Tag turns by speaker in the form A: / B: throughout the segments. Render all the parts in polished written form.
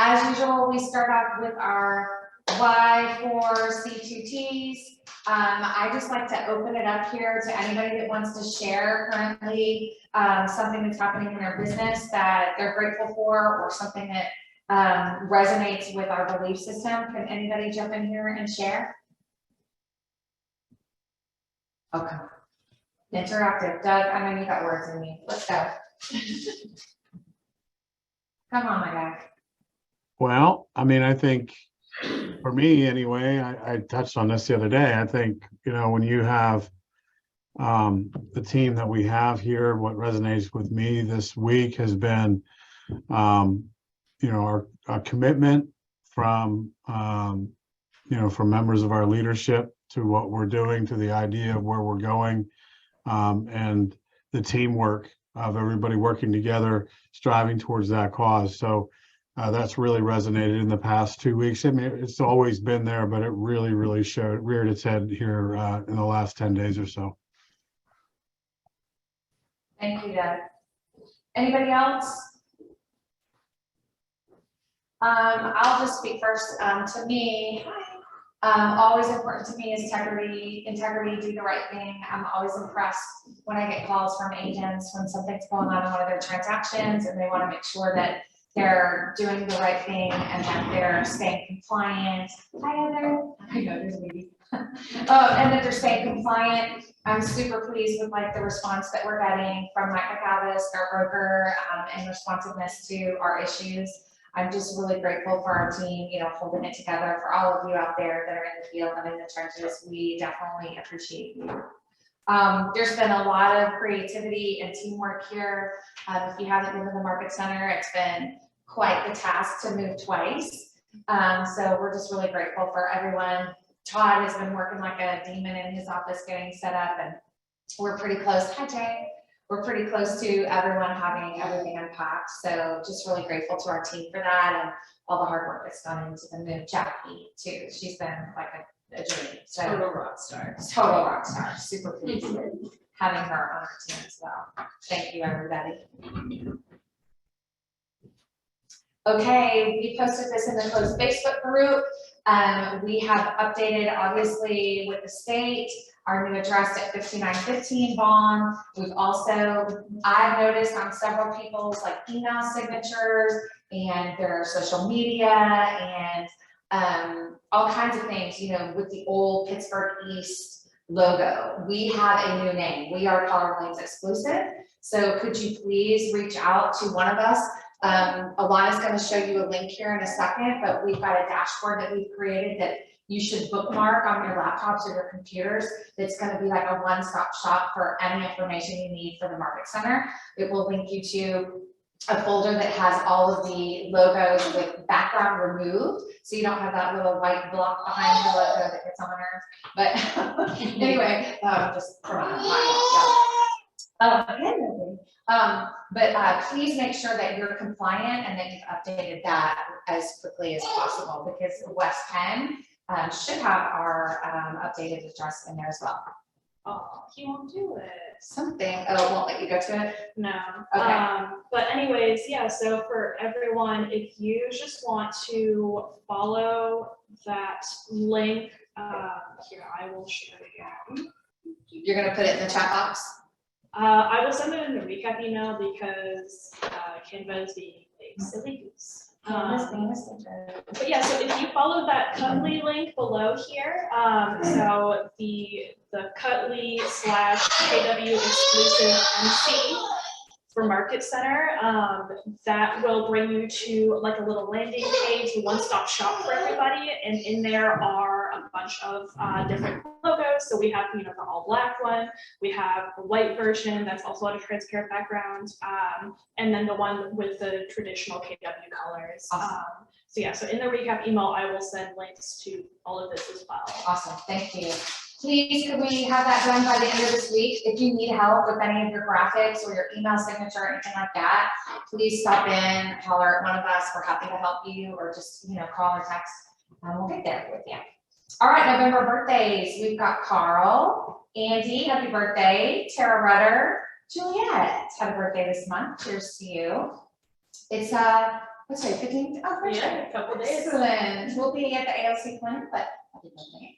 A: As usual, we start off with our Y4C2Ts. I just like to open it up here to anybody that wants to share currently something that's happening in their business that they're grateful for, or something that resonates with our belief system. Can anybody jump in here and share? Okay. Interactive. Doug, I know you got words in me. Let's go. Come on, my guy.
B: Well, I mean, I think for me anyway, I touched on this the other day. I think, you know, when you have the team that we have here, what resonates with me this week has been, you know, our commitment from, you know, from members of our leadership to what we're doing, to the idea of where we're going, and the teamwork of everybody working together, striving towards that cause. So that's really resonated in the past 2 weeks. I mean, it's always been there, but it really reared its head here in the last 10 days or so.
A: Thank you, Doug. Anybody else? I'll just speak first. To me, always important to me is integrity, do the right thing. I'm always impressed when I get calls from agents when something's going on in one of their transactions and they want to make sure that they're doing the right thing and that they're staying compliant. Hi, Heather. I know there's a baby. And that they're staying compliant. I'm super pleased with like the response that we're getting from Mike McAvis, our broker, and responsiveness to our issues. I'm just really grateful for our team, you know, holding it together. For all of you out there that are in the field and in the trenches, we definitely appreciate you. There's been a lot of creativity and teamwork here. If you haven't been to the Market Center, it's been quite the task to move twice. So we're just really grateful for everyone. Todd has been working like a demon in his office getting set up, and we're pretty close. Hi, Jay. We're pretty close to everyone having everything unpacked. So just really grateful to our team for that and all the hard work that's gone into the move. Jackie too. She's been like a dream. So, total rock star. Total rock star. Super pleased with having her on our team as well. Thank you, everybody. Okay, we posted this in the closed Facebook group. We have updated, obviously, with the state, our new address at 5915 Vaughn. We've also, I've noticed on several people's like email signatures and their social media and all kinds of things, you know, with the old Pittsburgh East logo. We have a new name. We are Keller Williams exclusive. So could you please reach out to one of us? Alana's going to show you a link here in a second, but we've got a dashboard that we've created that you should bookmark on your laptops or your computers. It's going to be like a one-stop shop for any information you need for the Market Center. It will link you to a folder that has all of the logos with background removed, so you don't have that little white block behind the logo that gets on my nerves. But anyway, just come on. But please make sure that you're compliant and that you've updated that as quickly as possible, because West Penn should have our updated address in there as well.
C: Oh, he won't do it.
A: Something. Oh, it won't let you go to it?
C: No.
A: Okay.
C: But anyways, yeah, so for everyone, if you just want to follow that link, here, I will show you.
A: You're going to put it in the chat box?
C: I will send it in the recap email because Canva is being a silly goose. But yeah, so if you follow that Cutley link below here, so the Cutley / KW exclusive MC for Market Center, that will bring you to like a little landing page, a one-stop shop for everybody, and in there are a bunch of different logos. So we have, you know, the all black one, we have the white version that's also on a transparent background, and then the one with the traditional KW colors.
A: Awesome.
C: So yeah, so in the recap email, I will send links to all of this as well.
A: Awesome, thank you. Please, could we have that done by the end of this week? If you need help with any of your graphics or your email signature or anything like that, please stop in, holler at one of us. We're happy to help you, or just, you know, call or text, and we'll get there with you. All right, November birthdays. We've got Carl, Andy, happy birthday, Tara Rudder, Juliet, happy birthday this month. Cheers to you. It's What's it, 15th? Oh, Thursday.
C: Yeah, a couple days.
A: Excellent. We'll be at the ALC Clinic, but happy birthday.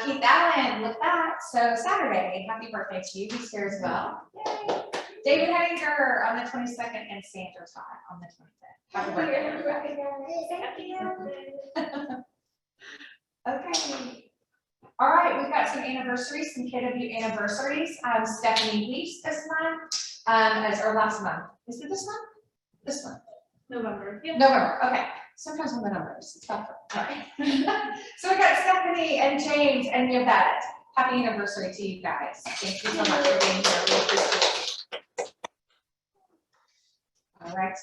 A: Keith Allen with that. So Saturday, happy birthday to you. He's here as well. Yay. David Henninger on the 22nd and Sandra Todd on the 25th. Happy birthday, everybody. Thank you. Okay. All right, we've got some anniversaries, some KW anniversaries. Stephanie Weiss this month, or last month. Is it this month? This month.
C: November. Yeah.
A: November, okay. Sometimes on the numbers, it's tougher. All right. So we got Stephanie and James and Yvette. Happy anniversary to you guys. Thank you so much for being here. We appreciate it. All right.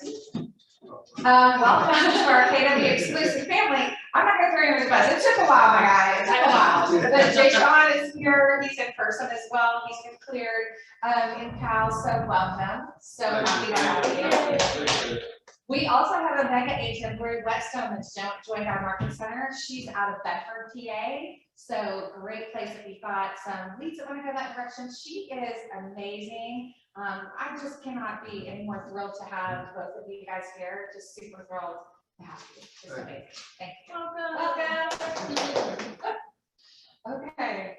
A: Welcome to our KW exclusive family. I'm not gonna throw you under the bus. It took a while, my guy. It took a while. But Jay Sean is here. He's in person as well. He's been cleared in Cal, so welcome. So happy to have you. We also have a mega agent, Lori Whetstone, that's joined our market center. She's out of Bedford, PA. So great place if you've got some leads that want to go that direction. She is amazing. I just cannot be any more thrilled to have both of you guys here. Just super thrilled to have you. Just amazing. Thank you. Welcome. Okay.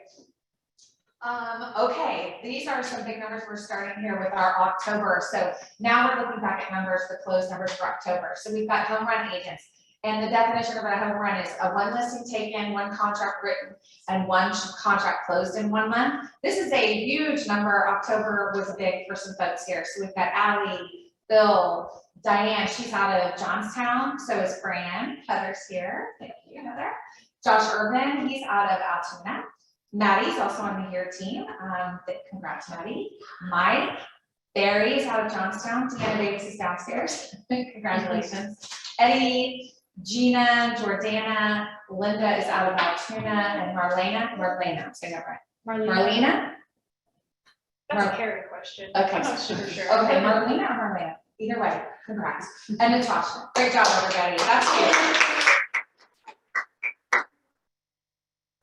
A: Okay, these are some big numbers we're starting here with our October. So now we're looking back at numbers, the closed numbers for October. So we've got home run agents. And the definition of a home run is a one listing taken, one contract written, and one contract closed in 1 month. This is a huge number. October was big for some folks here. So we've got Allie, Bill, Diane, she's out of Johnstown. So is Fran. Heather's here. Thank you, Heather. Josh Urban, he's out of Altoona. Maddie's also on the here team. Congrats, Maddie. Mike, Barry's out of Johnstown. Deanna Davis is downstairs. Congratulations. Eddie, Gina, Jordana, Linda is out of Altoona, and Marlena, I'm saying that right. Marlena?
C: That's a Carrie question.
A: Okay.
C: I'm not super sure.
A: Okay, Marlena or Marlena? Either way, congrats. And Natasha. Great job, everybody. That's good.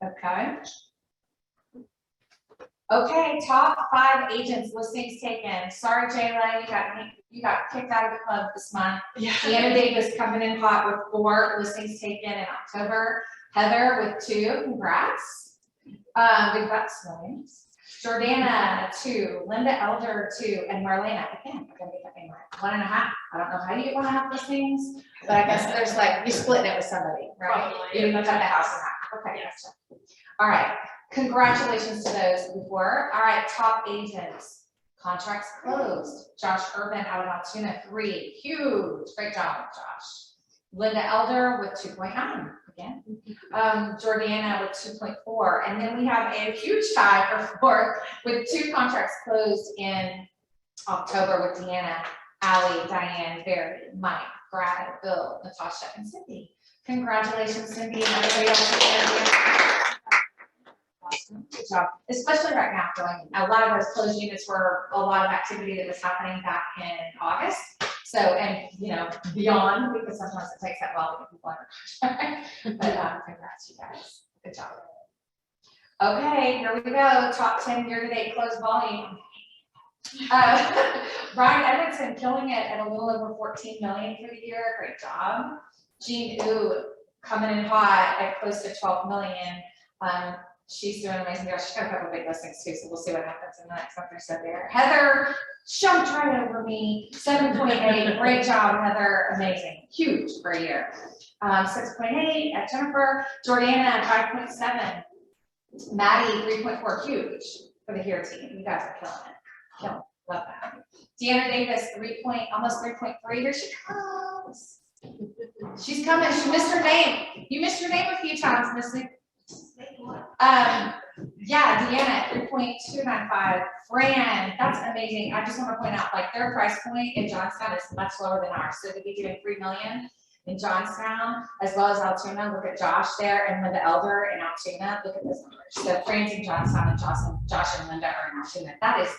A: Okay. Okay, top 5 agents listings taken. Sorry, Jayla, you got kicked out of the club this month.
C: Yeah.
A: Deanna Davis coming in hot with 4 listings taken in October. Heather with 2, congrats. We've got Swims. Jordana 2, Linda Elder 2, and Marlena, again, I gotta get that name right, 1.5. I don't know how you get 1.5 listings, but I guess there's like, you're splitting it with somebody, right?
C: Probably,
A: You didn't
C: yeah.
A: cut the house in half. Okay,
C: Yes.
A: gotcha. All right. Congratulations to those before. All right, top agents. Contracts closed. Josh Urban out of Altoona, 3. Huge. Great job, Josh. Linda Elder with 2.9 again. Jordana with 2.4. And then we have a huge tie for 4th with 2 contracts closed in October with Deanna, Allie, Diane, Barry, Mike, Brad, Bill, Natasha, and Cindy. Congratulations, Cindy, and everybody else. Awesome. Good job, especially right now, going. A lot of those closed units were a lot of activity that was happening back in August. So, and you know, beyond, because sometimes it takes that while to get people under contract. But congrats, you guys. Good job. Okay, here we go. Top 10 year-to-date closed volume. Brian Edmondson killing it at a little over 14 million for the year. Great job. Jean Ooh coming in hot at close to 12 million. She's doing amazing. She's got a couple big listings too, so we'll see what happens in the next month or so there. Heather jumped right over me. 7.8. Great job, Heather. Amazing. Huge for a year. 6.8 at Jennifer. Jordana at 5.7. Maddie 3.4. Huge for the here team. You guys are killing it. Killing it. Love that. Deanna Davis almost 3.3. Here she comes. She's coming. She missed her name. You missed your name a few times, Missy. Yeah, Deanna, 3.295. Fran, that's amazing. I just want to point out, like, their price point in Johnstown is much lower than ours. So to be doing 3 million in Johnstown, as well as Altoona, look at Josh there, and Linda Elder in Altoona. Look at those numbers. So Fran's in Johnstown, and Josh and Linda are in Altoona. That is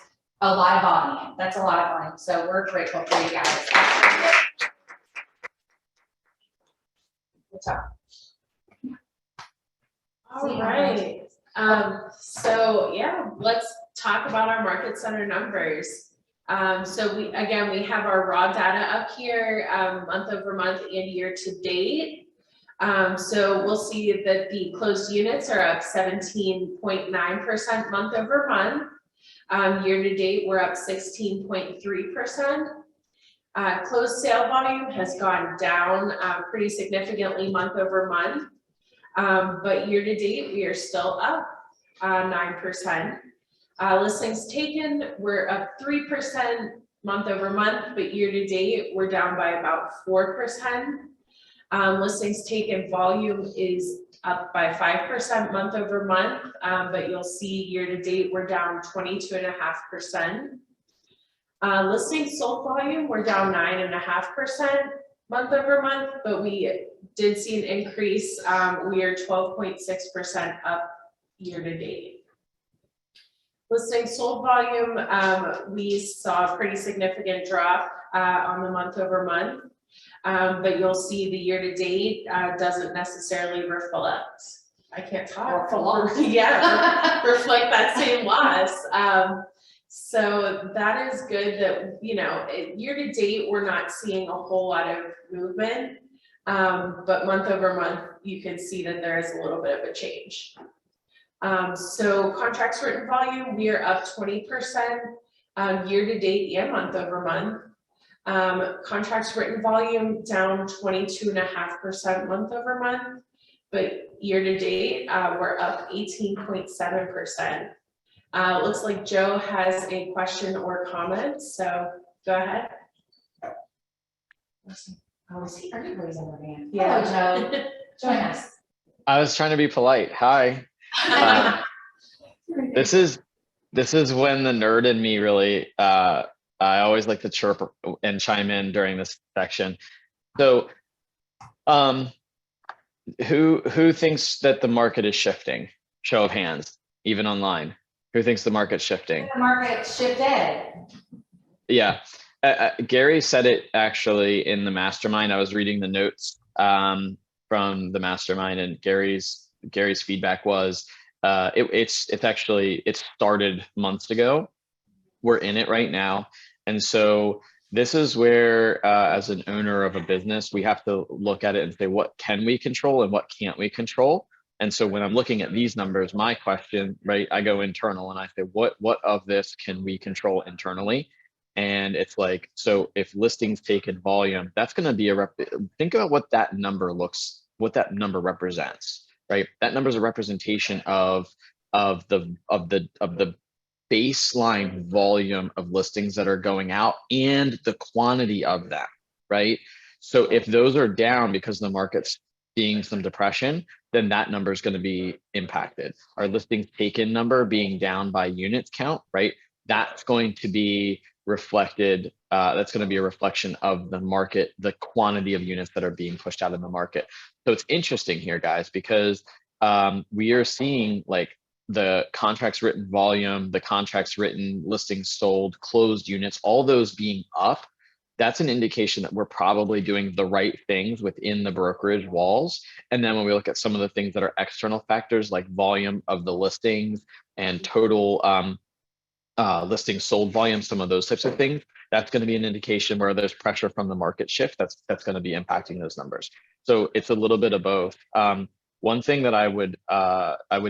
A: a lot of volume. That's a lot of volume. So we're grateful for you guys. Good job.
D: All right. So yeah, let's talk about our market center numbers. So we have our raw data up here, month over month and year to date. So we'll see that the closed units are up 17.9% month over month. Year to date, we're up 16.3%. Closed sale volume has gone down pretty significantly month over month. But year to date, we are still up 9%. Listings taken, we're up 3% month over month, but year to date, we're down by about 4%. Listings taken volume is up by 5% month over month, but you'll see year to date, we're down 22.5%. Listings sold volume, we're down 9.5% month over month, but we did see an increase. We are 12.6% up year to date. Listings sold volume, we saw a pretty significant drop on the month over month, but you'll see the year to date doesn't necessarily reflect. I can't talk. Yeah, reflect that same loss. So that is good that, you know, year to date, we're not seeing a whole lot of movement, but month over month, you can see that there is a little bit of a change. So contracts written volume, we are up 20% year to date and month over month. Contracts written volume down 22.5% month over month, but year to date, we're up 18.7%. Looks like Joe has a question or comment, so go ahead.
A: Oh, see, everybody's on their hand.
D: Yeah.
A: Hello, Joe. Join us.
E: I was trying to be polite. Hi. This is when the nerd in me really, I always like to chirp and chime in during this section. So, who thinks that the market is shifting? Show of hands, even online. Who thinks the market's shifting?
A: The market shifted.
E: Yeah, Gary said it actually in the mastermind. I was reading the notes from the mastermind, and Gary's feedback was it started months ago. We're in it right now, and so this is where as an owner of a business, we have to look at it and say, what can we control and what can't we control? And so when I'm looking at these numbers, my question, right, I go internal and I say, what of this can we control internally? And it's like, so if listings taken volume, that's going to be think about what that number represents, right? That number is a representation of the baseline volume of listings that are going out and the quantity of them, right? So if those are down because the market's seeing some depression, then that number is going to be impacted. Our listings taken number being down by units count, right? That's going to be reflected. That's going to be a reflection of the market, the quantity of units that are being pushed out in the market. So it's interesting here, guys, because we are seeing like the contracts written volume, the contracts written, listings sold, closed units, all those being up. That's an indication that we're probably doing the right things within the brokerage walls. And then when we look at some of the things that are external factors like volume of the listings and total listings sold volume, some of those types of things, that's going to be an indication where there's pressure from the market shift that's going to be impacting those numbers. So it's a little bit of both. One thing that I would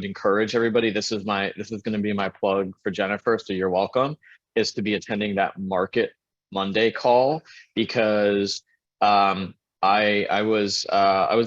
E: encourage everybody, this is going to be my plug for Jennifer, so you're welcome, is to be attending that Market Monday call, because I was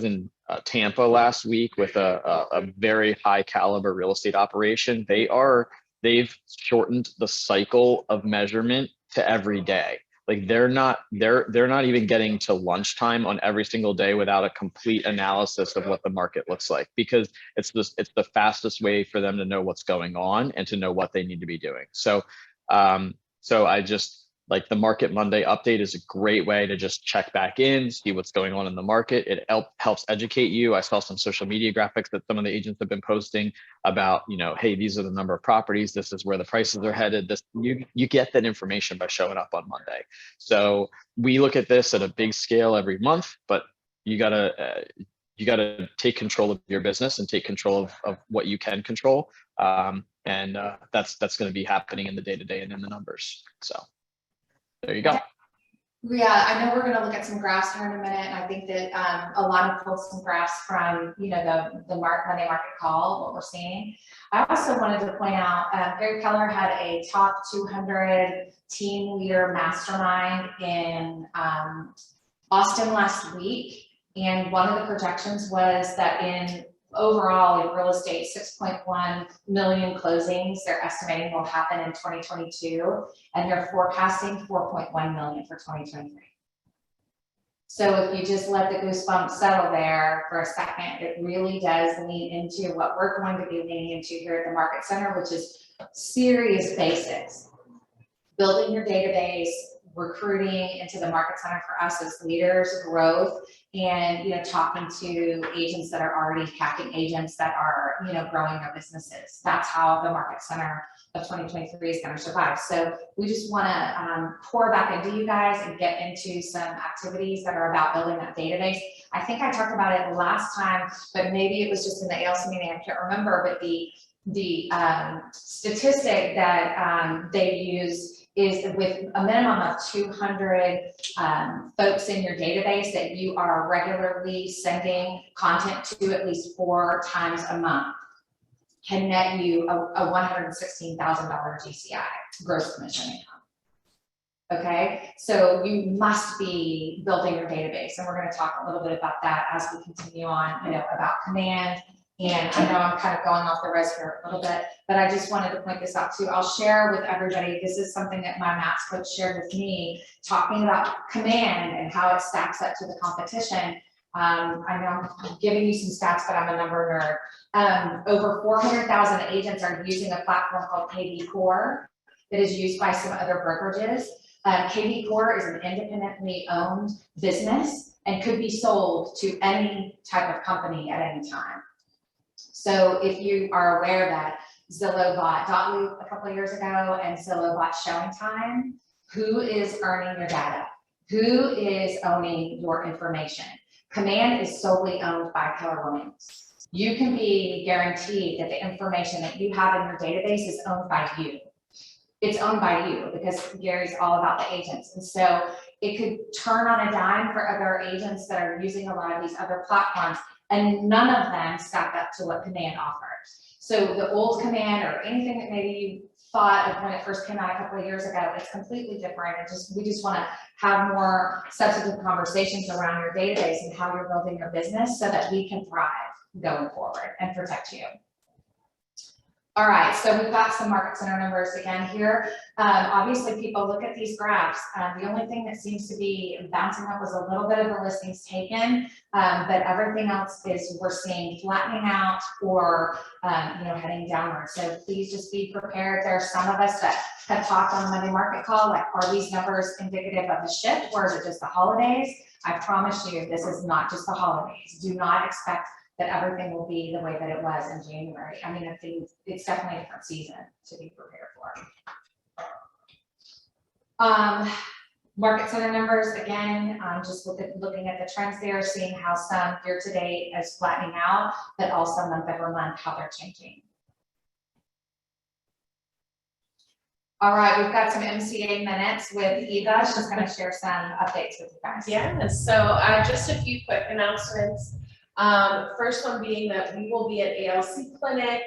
E: in Tampa last week with a very high caliber real estate operation. They've shortened the cycle of measurement to every day. Like they're not even getting to lunchtime on every single day without a complete analysis of what the market looks like, because it's the fastest way for them to know what's going on and to know what they need to be doing. So I just, like, the Market Monday update is a great way to just check back in, see what's going on in the market. It helps educate you. I saw some social media graphics that some of the agents have been posting about, you know, hey, these are the number of properties. This is where the prices are headed. You get that information by showing up on Monday. So we look at this at a big scale every month, but you gotta take control of your business and take control of what you can control. And that's going to be happening in the day-to-day and in the numbers. So. There you go.
A: Yeah, I know we're gonna look at some graphs here in a minute, and I think that Alana pulled some graphs from, you know, the Monday market call, what we're seeing. I also wanted to point out, Gary Keller had a top 200 team leader mastermind in Austin last week, and one of the projections was that in overall in real estate, 6.1 million closings they're estimating will happen in 2022, and they're forecasting 4.1 million for 2023. So if you just let the goosebumps settle there for a second, it really does lean into what we're going to be leaning into here at the Market Center, which is serious basics. Building your database, recruiting into the Market Center for us as leaders, growth, and, you know, talking to agents that are already hacking agents that are, you know, growing their businesses. That's how the Market Center of 2023 is going to survive. So we just want to pour back into you guys and get into some activities that are about building that database. I think I talked about it last time, but maybe it was just in the ALC meeting, I can't remember, but the statistic that they use is with a minimum of 200 folks in your database that you are regularly sending content to at least 4 times a month can net you a $116,000 GCI, gross commission income. Okay, so you must be building your database, and we're going to talk a little bit about that as we continue on, you know, about Command. And I know I'm kind of going off the res here a little bit, but I just wanted to point this out too. I'll share with everybody, this is something that my maths coach shared with me, talking about Command and how it stacks up to the competition. I know I'm giving you some stats, but I'm a number nerd. Over 400,000 agents are using a platform called KV Core that is used by some other brokerages. KV Core is an independently owned business and could be sold to any type of company at any time. So if you are aware that Zillow bought Dotloop a couple of years ago and Zillow bought ShowingTime, who is earning your data? Who is owning your information? Command is solely owned by Keller Williams. You can be guaranteed that the information that you have in your database is owned by you. It's owned by you because Gary's all about the agents. And so it could turn on a dime for other agents that are using a lot of these other platforms, and none of them stack up to what Command offers. So the old Command or anything that maybe you thought of when it first came out a couple of years ago, it's completely different. We just want to have more substantive conversations around your database and how you're building your business so that we can thrive going forward and protect you. All right, so we've got some Market Center numbers again here. Obviously, people look at these graphs. The only thing that seems to be bouncing up was a little bit of the listings taken, but everything else is we're seeing flattening out or you know, heading downward. So please just be prepared. There are some of us that have talked on the Monday market call, like, are these numbers indicative of a shift or is it just the holidays? I promise you, this is not just the holidays. Do not expect that everything will be the way that it was in January. I mean, it's definitely a different season to be prepared for. Market Center numbers, again, just looking at the trends there, seeing how some year to date is flattening out, but also month over month, how they're changing. All right, we've got some MCA minutes with Eva. She's going to share some updates with you guys.
D: Yeah, so just a few quick announcements. First one being that we will be at ALC Clinic,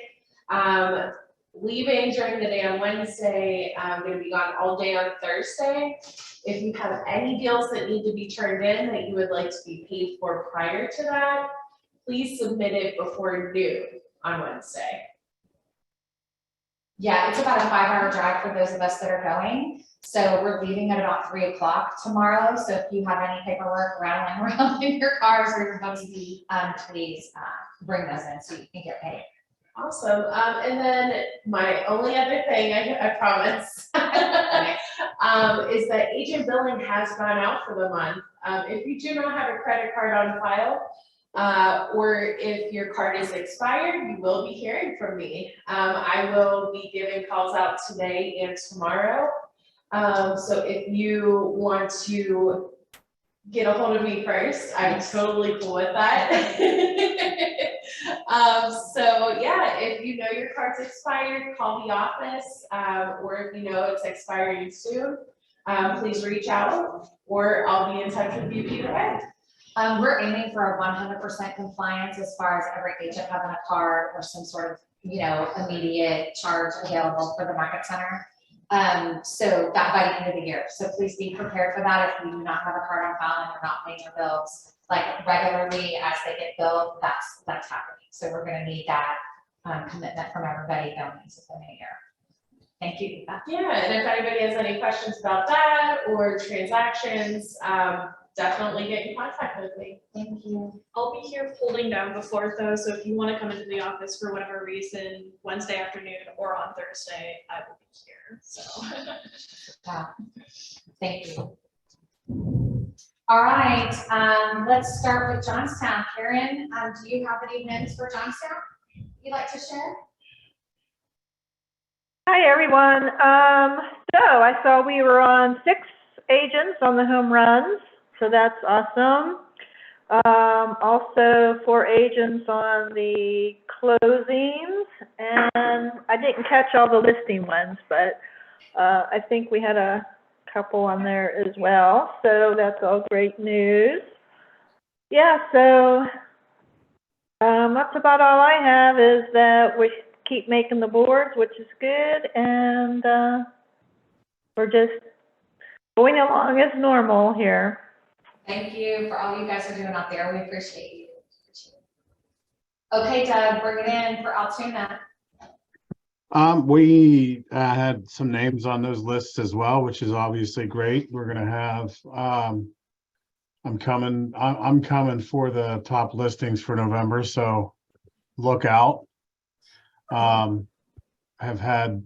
D: leaving during the day on Wednesday. I'm going to be gone all day on Thursday. If you have any deals that need to be turned in that you would like to be paid for prior to that, please submit it before noon on Wednesday.
A: Yeah, it's about a 5-hour drive for those of us that are going. So we're leaving at about 3 o'clock tomorrow. So if you have any paperwork rattling around in your cars or your boats, please bring those in so you can get paid.
D: Awesome. And then my only other thing, I promise, is that agent billing has gone out for the month. If you do not have a credit card on file, or if your card is expired, you will be hearing from me. I will be giving calls out today and tomorrow. So if you want to get a hold of me first, I'm totally cool with that. So yeah, if you know your card's expired, call the office, or if you know it's expiring soon, please reach out, or I'll be in touch with you either way.
A: We're aiming for a 100% compliance as far as every agent having a card or some sort of, immediate charge available for the market center. So that by the end of the year. So please be prepared for that. If we do not have a card on file and we're not paying our bills, like regularly as they get billed, that's happening. So we're gonna need that commitment from everybody going into the new year. Thank you, Eva.
D: Yeah, and if anybody has any questions about that or transactions, definitely get in contact with me.
A: Thank you.
C: I'll be here holding down the fort though, so if you want to come into the office for whatever reason, Wednesday afternoon or on Thursday, I will be here, so.
A: Thank you. All right, let's start with Johnstown. Karen, do you have any wins for Johnstown you'd like to share?
F: Hi, everyone. So I saw we were on 6 agents on the home runs, so that's awesome. Also 4 agents on the closings, and I didn't catch all the listing ones, but I think we had a couple on there as well, so that's all great news. Yeah, so that's about all I have, is that we keep making the boards, which is good, and we're just going along as normal here.
A: Thank you for all you guys are doing out there. We appreciate you. Okay, Doug, bring it in for Altoona.
B: We had some names on those lists as well, which is obviously great. We're gonna have, I'm coming for the top listings for November, so look out. Have had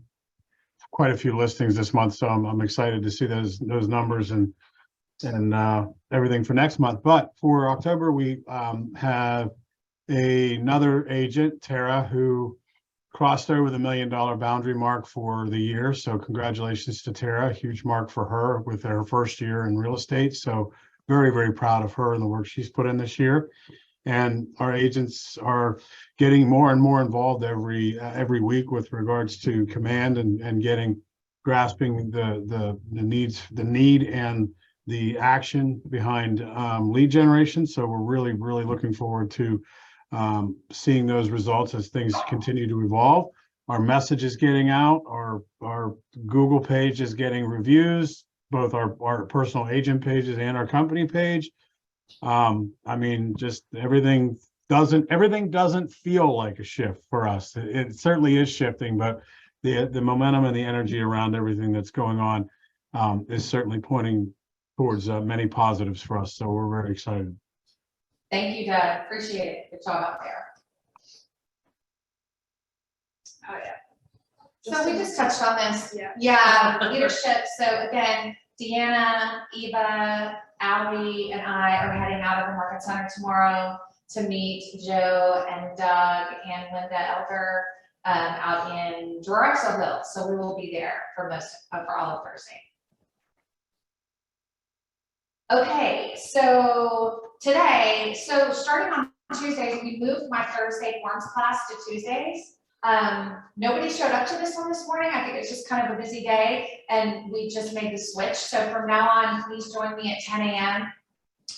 B: quite a few listings this month, so I'm excited to see those numbers and everything for next month. But for October, we have another agent, Tara, who crossed over the $1 million boundary mark for the year. So congratulations to Tara, huge mark for her with her first year in real estate. So very, very proud of her and the work she's put in this year. And our agents are getting more and more involved every week with regards to command and grasping the need and the action behind lead generation. So we're really, really looking forward to seeing those results as things continue to evolve. Our message is getting out, our Google page is getting reviews, both our personal agent pages and our company page. I mean, just everything doesn't feel like a shift for us. It certainly is shifting, but the momentum and the energy around everything that's going on is certainly pointing towards many positives for us. So we're very excited.
A: Thank you, Doug. Appreciate it. Good job out there.
C: Oh, yeah.
A: So we just touched on this.
C: Yeah.
A: Yeah, leadership. So again, Deanna, Eva, Allie, and I are heading out of the Market Center tomorrow to meet Joe and Doug and Linda Elder out in Drexel Hill. So we will be there for all of Thursday. Okay, so today, starting on Tuesdays, we moved my Thursday forms class to Tuesdays. Nobody showed up to this one this morning. I think it's just kind of a busy day and we just made the switch. So from now on, please join me at 10 a.m.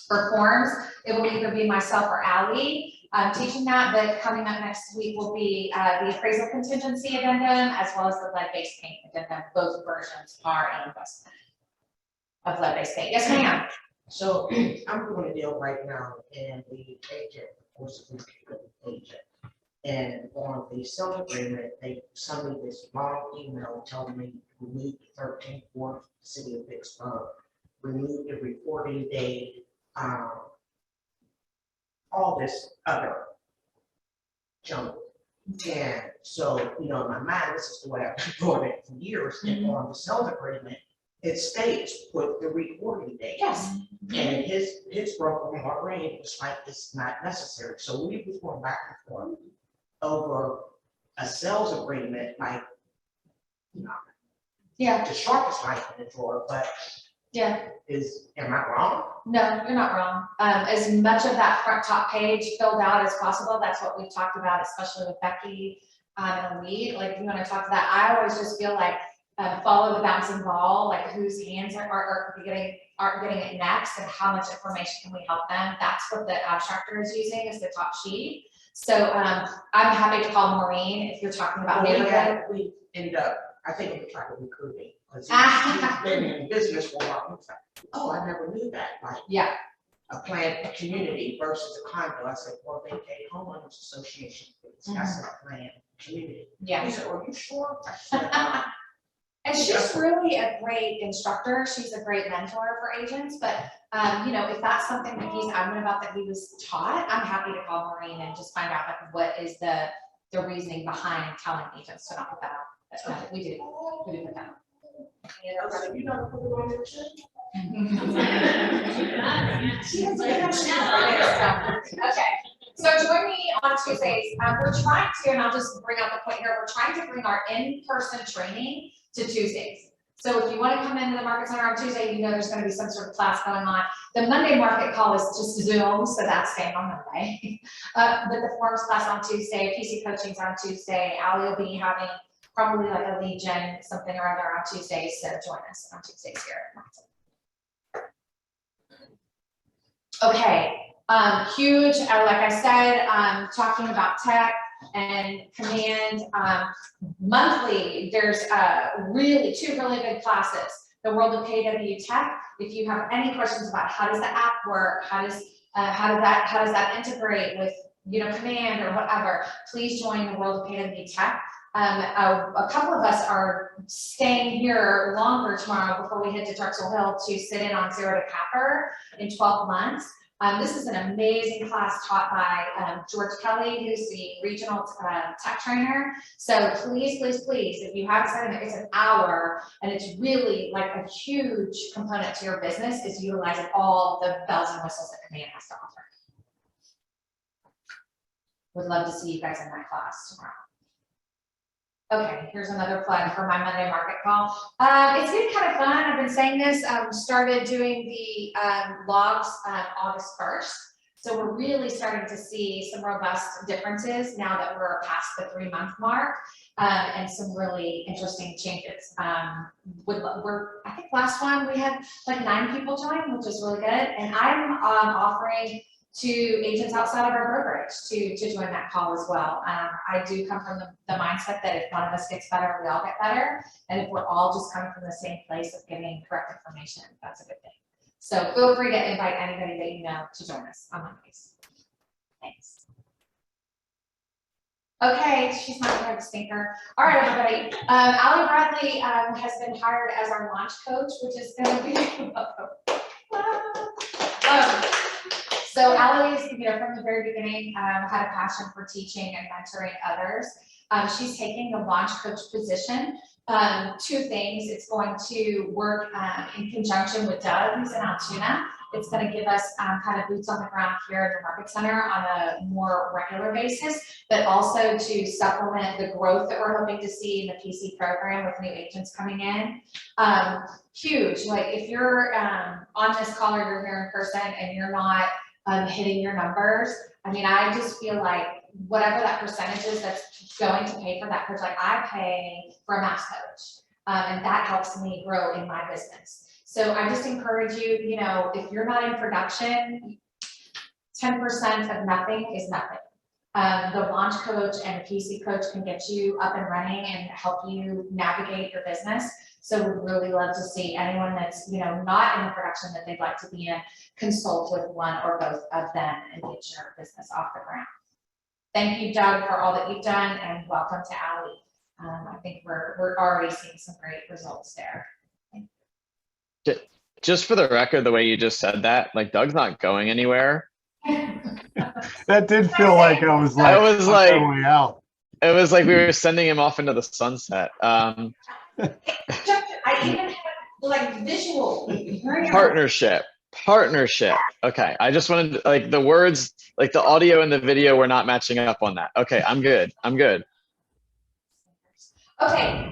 A: for forms. It will either be myself or Allie teaching that, but coming up next week will be the appraisal contingency addendum as well as the lead-based paint addendum. Both versions are in investment of lead-based paint. Yes, ma'am.
G: So I'm doing a deal right now and the agent, of course, is the agent. And on the sale agreement, they sent me this long email telling me we need the 13th Ward, City of Vicksburg, remove the reporting date, all this other junk. And so, in my mind, this is the way I've been doing it for years. And on the sales agreement, it states put the recording date.
A: Yes.
G: And his broker, Maureen, was like, it's not necessary. So we was going back and forth over a sales agreement, like,
A: Yeah.
G: the sharpest knife in the drawer, but
A: Yeah.
G: am I wrong?
A: No, you're not wrong. As much of that front top page filled out as possible. That's what we've talked about, especially with Becky and Lee. Like, if you want to talk to that, I always just feel like follow the bouncing ball, like whose hands are getting it next and how much information can we help them. That's what the abstractor is using as the top sheet. So I'm happy to call Maureen if you're talking about neighborhood.
G: We end up, I think we try to recruiting, because she's been in business for a while. It's like, oh, I never knew that, like
A: Yeah,
G: a planned community versus a condo. I said, well, they pay homeowners association fees. That's a planned community.
A: yeah.
G: He said, are you sure? I said,
A: And she's really a great instructor. She's a great mentor for agents, but you know, if that's something that he's adamant about that he was taught, I'm happy to call Maureen and just find out like what is the reasoning behind telling agents to not put that out. But we do put that out.
G: so you know, put it on your chin?
A: Okay, so join me on Tuesdays. We're trying to, and I'll just bring up the point here, we're trying to bring our in-person training to Tuesdays. So if you want to come into the Market Center on Tuesday, you know there's going to be some sort of class going on. The Monday market call is just Zoom, so that's staying on Monday. But the forms class on Tuesday, PC coaching's on Tuesday. Allie will be having probably like a lead gen, something or other on Tuesdays, so join us on Tuesdays here at Market Center. Okay, huge, like I said, talking about tech and command, monthly, there's really two really good classes. The World of KW Tech. If you have any questions about how does the app work, how does that integrate with, you know, command or whatever, please join the World of KW Tech. A couple of us are staying here longer tomorrow before we head to Drexel Hill to sit in on Zero to Capper in 12 months. This is an amazing class taught by George Kelly, who's the regional tech trainer. So please, please, please, if you haven't studied it, it's an hour, and it's really like a huge component to your business is utilizing all the bells and whistles that Command has to offer. Would love to see you guys in that class tomorrow. Okay, here's another plug for my Monday market call. It's been kind of fun. I've been saying this, started doing the logs August 1st. So we're really starting to see some robust differences now that we're past the 3-month mark, and some really interesting changes. I think last one we had like 9 people join, which is really good. And I'm offering to agents outside of our brokerage to join that call as well. I do come from the mindset that if one of us gets better, we all get better. And if we're all just coming from the same place of getting correct information, that's a good thing. So feel free to invite anybody that you know to join us on Mondays. Thanks. Okay, she's my favorite stinker. All right, everybody. Allie Bradley has been hired as our launch coach, which is going to be so Allie's, you know, from the very beginning, had a passion for teaching and mentoring others. She's taking the launch coach position. 2 things. It's going to work in conjunction with Doug, who's in Altoona. It's going to give us kind of boots on the ground here at the Market Center on a more regular basis, but also to supplement the growth that we're hoping to see in the PC program with new agents coming in. Huge. Like if you're on this call or you're here in person and you're not hitting your numbers, I mean, I just feel like whatever that percentage is that's going to pay for that coach, like I pay for a mass coach, and that helps me grow in my business. So I just encourage you, you know, if you're not in production, 10% of nothing is nothing. The launch coach and the PC coach can get you up and running and help you navigate your business. So we'd really love to see anyone that's, you know, not in the production that they'd like to be in, consult with one or both of them and get your business off the ground. Thank you, Doug, for all that you've done, and welcome to Allie. I think we're already seeing some great results there.
E: Just for the record, the way you just said that, like Doug's not going anywhere.
B: That did feel like I was like, way out.
E: It was like we were sending him off into the sunset.
A: I even have like visual.
E: Partnership. Okay, I just wanted to, like the words, like the audio and the video were not matching up on that. Okay, I'm good.
A: Okay,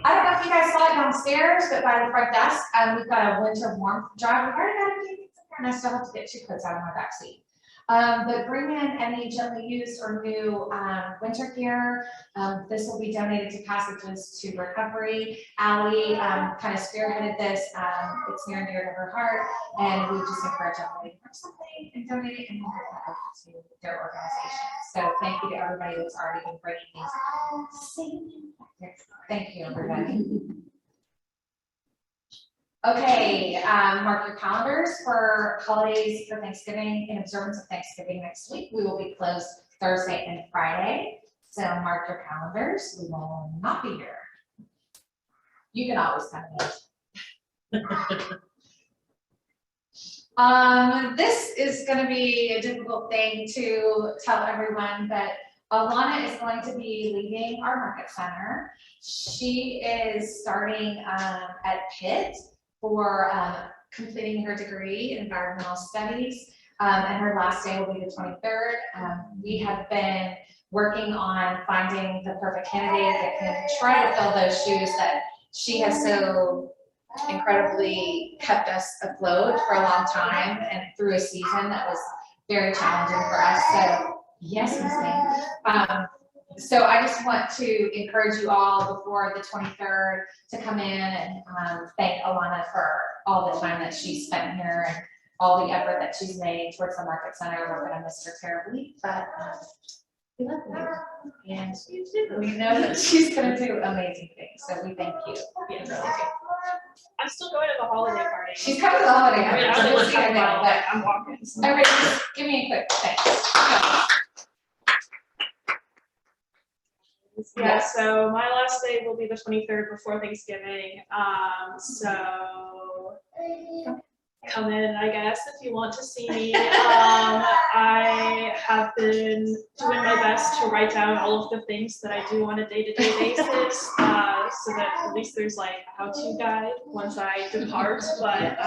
A: I don't know if you guys saw it downstairs, but by the front desk, we've got a winter warmth drive. We've already got a few things in there, and I still have to get 2 coats out of my back seat. But bring in any gently used or new, winter gear. This will be donated to Passages to Recovery. Ally, kind of spearheaded this. It's near and dear to her heart. And we just encourage everybody to bring something and donate it and move it over to their organization. So thank you to everybody that's already been bringing these. Thank you, everybody. Okay, mark your calendars for holidays for Thanksgiving. In observance of Thanksgiving next week, we will be closed Thursday and Friday. So mark your calendars. We will not be here. You can always come in. This is going to be a difficult thing to tell everyone, but Alana is going to be leaving our market center. She is starting at Pitt for completing her degree in environmental studies, and her last day will be the 23rd. We have been working on finding the perfect candidate that can try to fill those shoes that she has so incredibly kept us afloat for a long time and through a season that was very challenging for us. So yes, Ms. May. So I just want to encourage you all before the 23rd to come in and thank Alana for all the time that she's spent here and all the effort that she's made towards the market center. We're going to miss her terribly, but we love her. And we know that she's going to do amazing things. So we thank you.
C: I'm still going to the holiday party.
A: She's coming to the holiday
C: I mean,
A: party.
C: I'm
A: We'll see her
C: coming
A: now,
C: out,
A: but
C: I'm walking. So.
A: everybody, just give me a quick thanks.
C: Yeah,
A: Yes.
C: so my last day will be the 23rd before Thanksgiving. So come in, I guess, if you want to see me. I have been doing my best to write down all of the things that I do on a day-to-day basis, so that at least there's like a how-to guide once I depart. But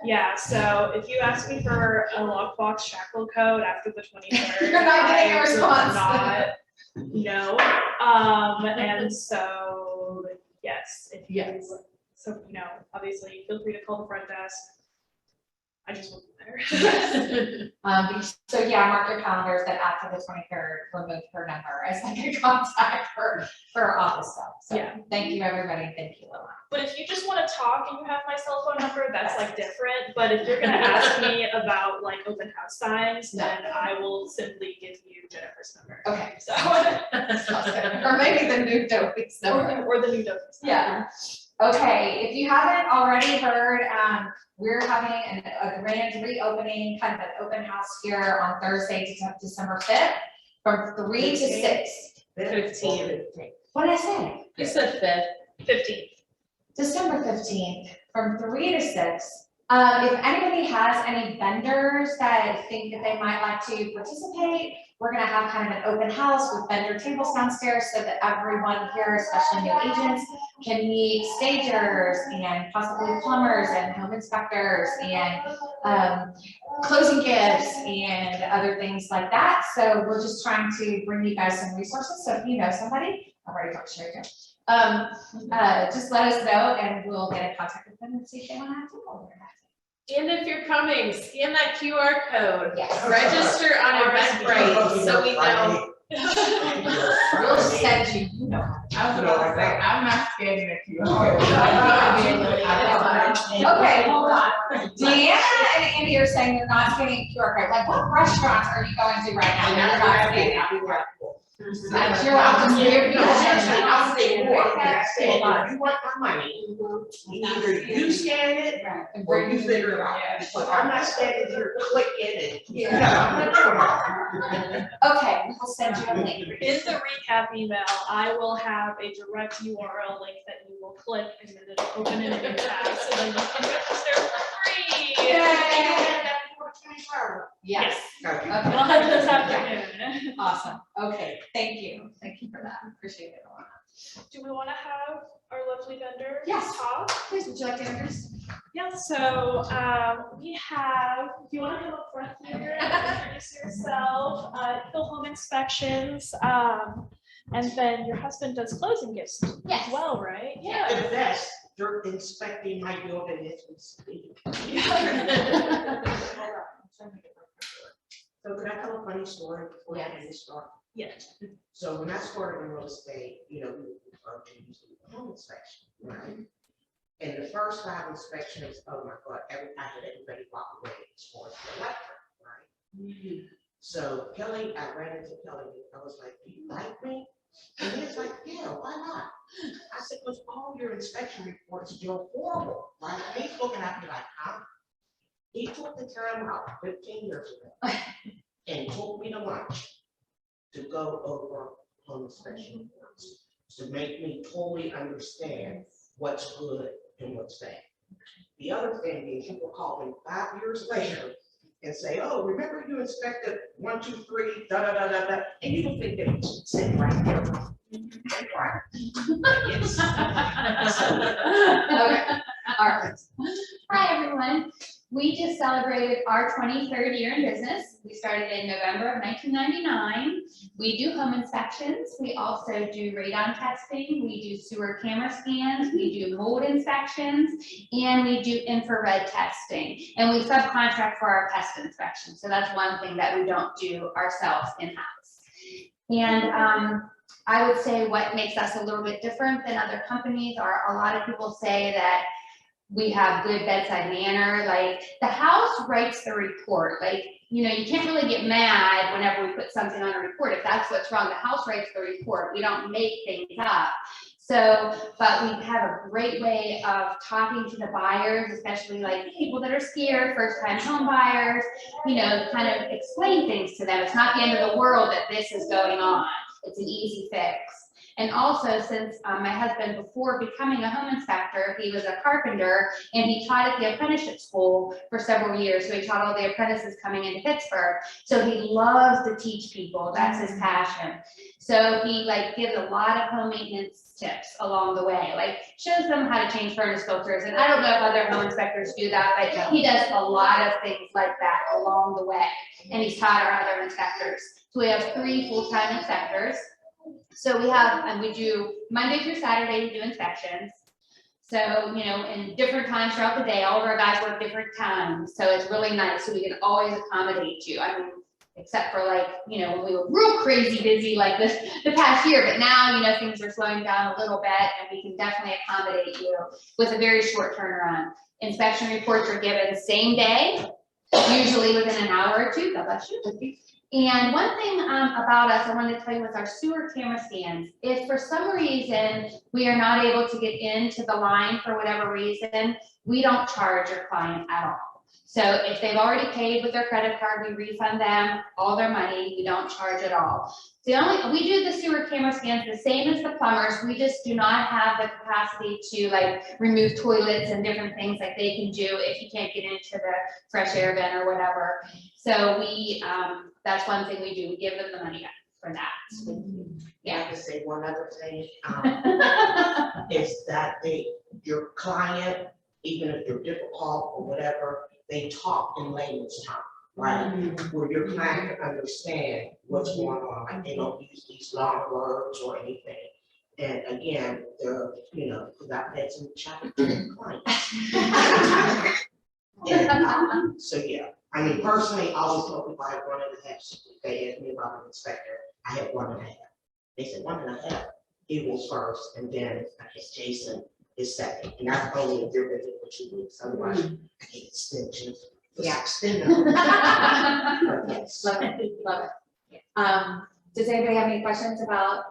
C: yeah, so if you ask me for a lockbox shackle code after the 23rd,
A: You're not getting a
C: I will
A: response.
C: not. No, and so, yes, if you, so, you know, obviously, feel free to call the front desk. I just won't be there.
A: So yeah, mark your calendars that after the 23rd, remove her number as like a contact for office stuff. So
C: Yeah.
A: thank you, everybody. Thank you, Lila.
C: But if you just want to talk and you have my cell phone number, that's like different. But if you're gonna ask me about like open house times, then I will simply give you Jennifer's number.
A: Okay,
C: So.
A: or maybe the new Dopey's number.
C: Or the new Douglas.
A: Yeah. Okay, if you haven't already heard, we're having a grand reopening, kind of an open house here on Thursday, December 5th, from 3 to 6.
D: 15.
A: What did I say?
D: You said 5th.
C: 15th.
A: December 15th, from 3 to 6. If anybody has any vendors that think that they might like to participate, we're gonna have kind of an open house with vendor tables downstairs so that everyone here, especially new agents, can meet stagers and possibly plumbers and home inspectors and closing gifts and other things like that. So we're just trying to bring you guys some resources. So if you know somebody, I've already talked to Sherry. Just let us know and we'll get in contact with them and see if they want to have people there.
D: And if you're coming, scan that QR code.
A: Yes.
D: Register on Eventbrite, so we know.
A: We'll send you, you know.
H: I was gonna say, I'm not scanning a QR.
A: Okay, hold on. Deanna and Andy are saying you're not scanning QR code. Like, what restaurants are you going to right now? You're not scanning. That's your option.
G: I'll say more. You want my money. Either you scan it or you figure it out. But I'm not standing here clicking it. I'm not doing
A: Okay, we'll send you a link.
C: In the recap email, I will have a direct URL link that you will click and then it'll open in a new tab, so then you can register for free.
A: Yes.
C: We'll
A: Okay.
C: have this afternoon.
A: Awesome. Okay, thank you. Thank you for that. Appreciate it a lot.
C: Do we want to have our lovely vendor
A: Yes.
C: talk?
A: Please, would you like to introduce?
C: Yeah, so we have, if you want to come up front here, introduce yourself, Hill Home Inspections, and then your husband does closing gifts
A: Yes.
C: as well, right?
G: The best, you're inspecting my building as we speak. So could I tell a funny story before I end this start?
C: Yes.
G: So when I started in real estate, we refer to usually the home inspection, right? And the first 5 inspections, oh my God, I had everybody walk away as far as the electric, right? So Kelly, I ran into Kelly, and I was like, do you like me? And he was like, yeah, why not? I said, because all your inspection reports are horrible, right? And he's looking at me like, huh? He took the time out 15 years ago and took me to lunch to go over home inspection reports, to make me totally understand what's good and what's bad. The other thing is you will call me 5 years later and say, oh, remember you inspected 1, 2, 3, da, da, da, da, da, and you don't think that it's sitting right there. Right. Yes.
I: Okay, all right. Hi, everyone. We just celebrated our 23rd year in business. We started in November of 1999. We do home inspections. We also do radon testing. We do sewer camera scans. We do mold inspections, and we do infrared testing. And we subcontract for our pest inspection. So that's one thing that we don't do ourselves in-house. And I would say what makes us a little bit different than other companies are a lot of people say that we have good bedside manner, like the house writes the report. Like, you can't really get mad whenever we put something on a report. If that's what's wrong, the house writes the report. We don't make things up. So, but we have a great way of talking to the buyers, especially like people that are scared, first-time home buyers, kind of explain things to them. It's not the end of the world that this is going on. It's an easy fix. And also, since my husband, before becoming a home inspector, he was a carpenter and he taught at the apprenticeship school for several years. So he taught all the apprentices coming into Pittsburgh. So he loves to teach people. That's his passion. So he gives a lot of home maintenance tips along the way, shows them how to change furnace filters. And I don't know if other home inspectors do that, but he does a lot of things like that along the way. And he's taught our other inspectors. So we have 3 full-time inspectors. So we do Monday through Saturday, we do inspections. So, in different times throughout the day, all of our guys work different times. So it's really nice. So we can always accommodate you. I mean, except for when we were real crazy busy like this the past year, but now, things are slowing down a little bit and we can definitely accommodate you with a very short turnaround. Inspection reports are given same day, usually within an hour or 2. God bless you. And one thing about us, I wanted to tell you with our sewer camera scans, if for some reason we are not able to get into the line for whatever reason, we don't charge your client at all. So if they've already paid with their credit card, we refund them all their money. We don't charge at all. We do the sewer camera scans the same as the plumbers. We just do not have the capacity to remove toilets and different things like they can do if you can't get into the fresh air vent or whatever. So that's one thing we do. We give them the money for that.
G: I have to say one other thing, is that your client, even if they're difficult or whatever, they talk in layman's terms, right? Where your client can understand what's going on, they don't use these long words or anything. And again, because I've had some challenging clients. So yeah, I mean, personally, I always tell people I have 1.5. They asked me about an inspector, I had 1.5. They said 1.5. He was first, and then I guess Jason is second, and that's only if they're busy for 2 weeks. Otherwise, I get extensions. Yeah, extend them. But yes.
I: Love it, love it. Does anybody have any questions about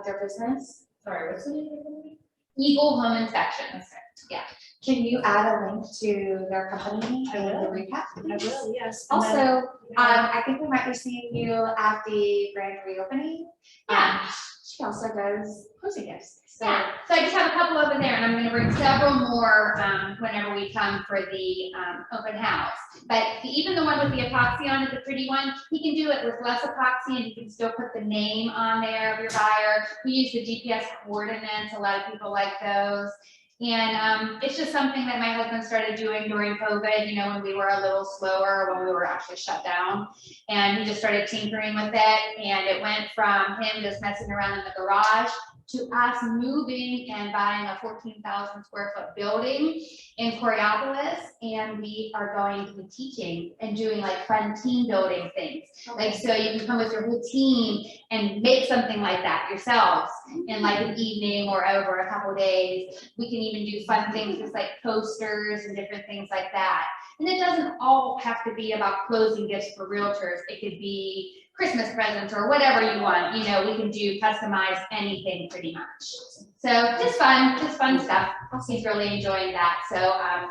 I: their business?
H: Sorry, what's the name of the company?
I: Eagle Home Inspections. Yeah.
A: Can you add a link to their company
C: I
A: in the
C: will.
A: recap?
C: I will, yes. And then-
A: Also, I think we might be seeing you at the grand reopening.
I: Yeah.
A: She also does closing gifts. So
I: Yeah, so I just have a couple over there, and I'm gonna bring several more, whenever we come for the, open house. But even the one with the epoxy on it, the pretty one, you can do it with less epoxy, and you can still put the name on there of your buyer. We use the GPS coordinates, a lot of people like those. And, it's just something that my husband started doing during COVID, when we were a little slower, when we were actually shut down. And he just started tinkering with it, and it went from him just messing around in the garage to us moving and buying a 14,000 square foot building in Coriopolis. And we are going to be teaching and doing like fun team building things. Like, so you can come with your whole team and make something like that yourselves in like an evening or over a couple days. We can even do fun things with like posters and different things like that. And it doesn't all have to be about closing gifts for realtors. It could be Christmas presents or whatever you want. You know, we can do customize anything pretty much. So just fun stuff. He's really enjoying that. So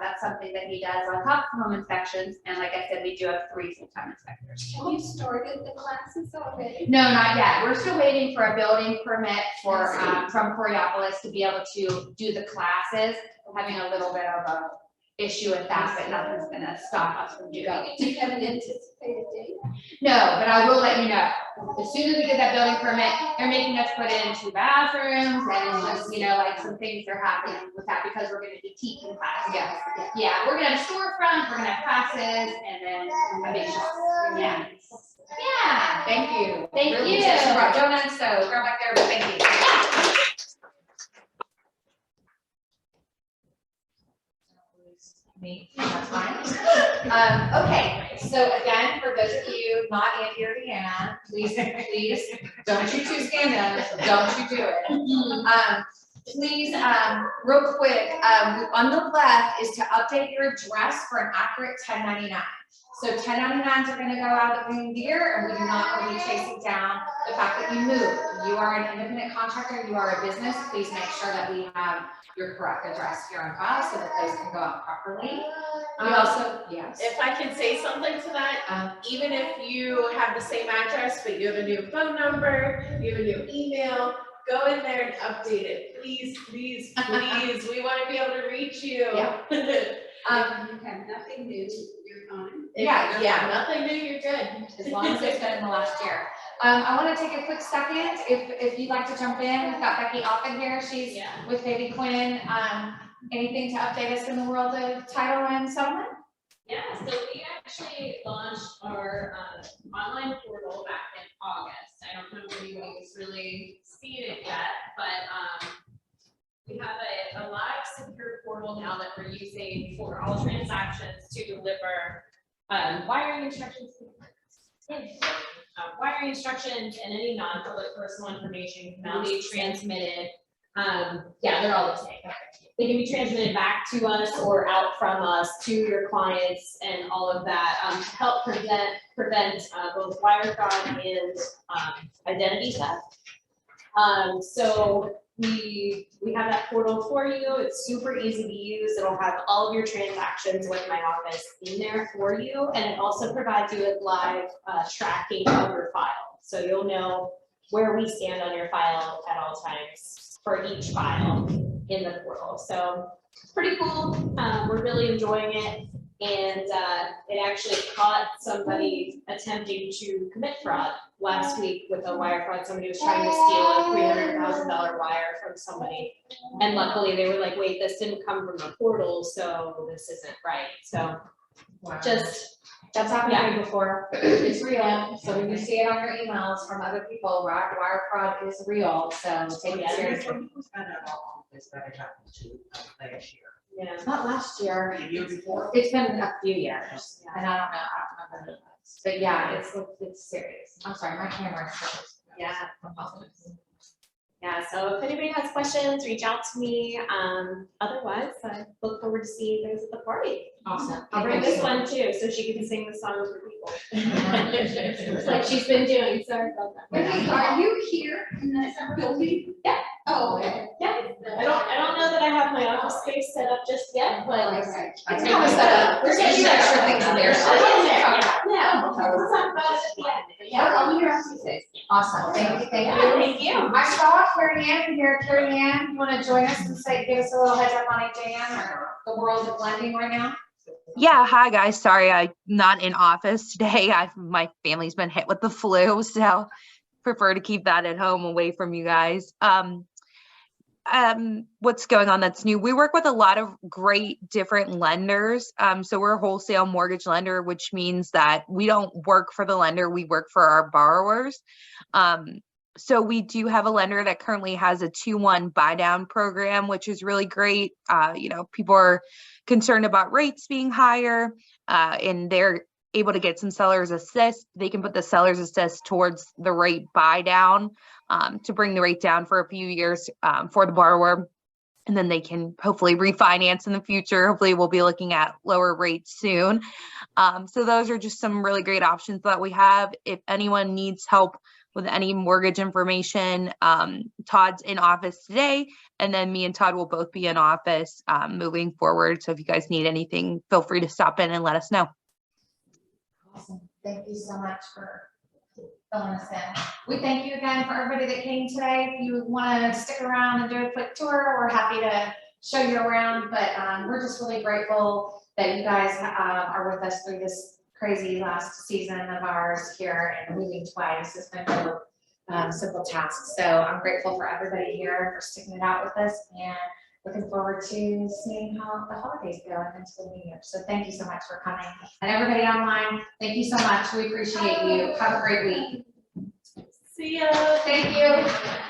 I: that's something that he does on top of home inspections. And like I said, we do have 3 full-time inspectors.
J: Have you started the classes already?
I: No, not yet. We're still waiting for a building permit for from Coriopolis to be able to do the classes. We're having a little bit of a issue with that, but nothing's gonna stop us from doing it.
J: Do you have an anticipated date?
I: No, but I will let you know. As soon as we get that building permit, they're making us put in 2 bathrooms and just, you know, like some things are happening with that because we're gonna be teaching classes.
J: Yes.
I: Yeah, we're gonna have storefront, we're gonna have classes, and then, I mean, yeah. Yeah.
A: Thank you.
I: Thank
A: Really
I: you.
A: just brought donuts, so throw back there, but thank you. Me, that's fine. Okay, so again, for those of you not Andy or Deanna, please, don't you two stand up, don't you do it. Please, real quick, on the left is to update your address for an accurate 1099. So 1099s are gonna go out of the year, and we do not want to be chasing down the fact that you moved. You are an independent contractor, you are a business, please make sure that we have your correct address here on file so that those can go out properly. We also, yes.
D: If I can say something to that, even if you have the same address, but you have a new phone number, you have a new email, go in there and update it, please, please, please, we wanna be able to reach you.
I: Yeah.
J: You have nothing new, you're fine.
D: Yeah, nothing new, you're good.
A: As long as it's been in the last year. I want to take a quick second, if you'd like to jump in, we've got Becky Oppen here, she's with Baby Quinn. Anything to update us in the world of title and settlement?
C: Yeah, so we actually launched our online portal back in August. I don't know if anybody's really seen it yet, but we have a live secure portal now that we're using for all transactions to deliver wiring instructions. Wiring instructions and any non-public personal information can now be transmitted. Yeah, they're all the same. They can be transmitted back to us or out from us to your clients and all of that to help prevent both wire fraud and identity theft. So we have that portal for you. It's super easy to use. It'll have all of your transactions with my office in there for you, and it also provides you with live tracking of your file. So you'll know where we stand on your file at all times for each file in the portal. So it's pretty cool. We're really enjoying it. And it actually caught somebody attempting to commit fraud last week with a wire fraud. Somebody was trying to steal a $300,000 wire from somebody. And luckily they were like, wait, this didn't come from the portal, so this isn't right. So just,
A: That's happened to me before. It's real. So when you see it on your emails from other people, wire fraud is real. So take it seriously.
G: This that it happened to last year.
C: yeah.
A: It's not last year.
G: The year before?
A: It's been a few years, and I don't know, I don't remember the months. But yeah, it's serious. I'm sorry, my camera is serious.
C: Yeah. Yeah, so if anybody has questions, reach out to me. Otherwise, I look forward to seeing you guys at the party.
A: Awesome.
C: I'll bring this one too, so she can sing the song for people. Like she's been doing, sorry about that.
J: Wait, are you here in that building?
C: Yeah.
J: Oh, okay.
C: Yeah, I don't know that I have my office space set up just yet, but.
J: Okay.
A: It's kind of set up. There's a few extra things in there.
C: I'll get in there. Yeah, we'll talk about it at the end.
A: Yeah.
J: I'll be here after 6.
A: Awesome. Thank you, thank
C: Yeah,
A: you.
C: thank you.
A: I saw Carrie Ann here. Carrie Ann, you want to join us and say, give us a little heads up on AJM or the world of lending right now?
K: Yeah, hi guys. Sorry, I'm not in office today. My family's been hit with the flu, so prefer to keep that at home away from you guys. What's going on that's new? We work with a lot of great different lenders. So we're a wholesale mortgage lender, which means that we don't work for the lender, we work for our borrowers. So we do have a lender that currently has a 2-1 buy down program, which is really great. You know, people are concerned about rates being higher, and they're able to get some seller's assist. They can put the seller's assist towards the rate buy down to bring the rate down for a few years for the borrower. And then they can hopefully refinance in the future. Hopefully we'll be looking at lower rates soon. So those are just some really great options that we have. If anyone needs help with any mortgage information, Todd's in office today, and then me and Todd will both be in office moving forward. So if you guys need anything, feel free to stop in and let us know.
A: Awesome. Thank you so much for filling us in. We thank you again for everybody that came today. If you want to stick around and do a quick tour, we're happy to show you around, but we're just really grateful that you guys are with us through this crazy last season of ours here, and moving twice has been no simple task. So I'm grateful for everybody here for sticking it out with us, and looking forward to seeing how the holidays go and into the new year. So thank you so much for coming. And everybody online, thank you so much. We appreciate you. Have a great week.
C: See ya.
A: Thank you.